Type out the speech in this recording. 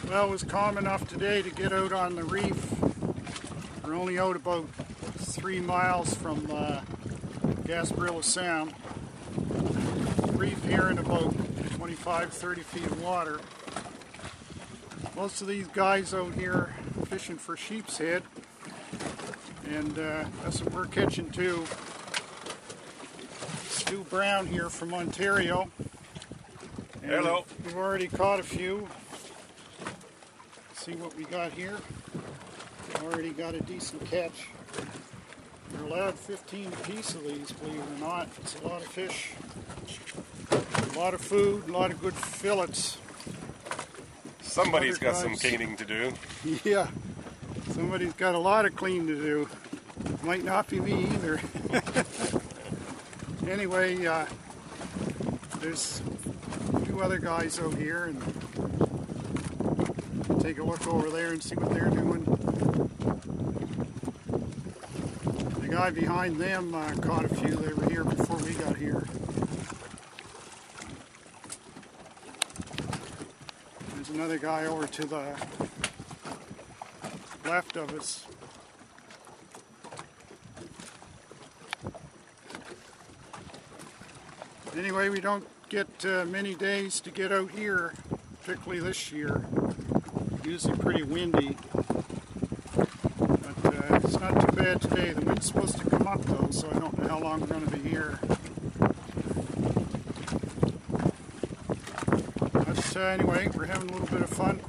Well, it was calm enough today to get out on the reef. We're only out about 3 miles from Gasparilla Sound. Reef here in about 25-30 feet of water. Most of these guys out here fishing for sheep's head, and that's what we're catching too. Stu Brown here from Ontario. And hello. We've already caught a few. See what we got here. Already got a decent catch. We're allowed 15 apiece of these, believe it or not. It's a lot of fish, a lot of food, a lot of good fillets. Somebody's got some cleaning to do. Yeah, somebody's got a lot of cleaning to do. Might not be me either. Anyway, there's a few other guys out here, and take a look over there and see what they're doing. The guy behind them caught a few. They were here before we got here. There's another guy over to the left of us. Anyway, we don't get many days to get out here, particularly this year. Usually pretty windy, but it's not too bad today. The wind's supposed to come up though, so I don't know how long we're going to be here. But anyway, we're having a little bit of fun.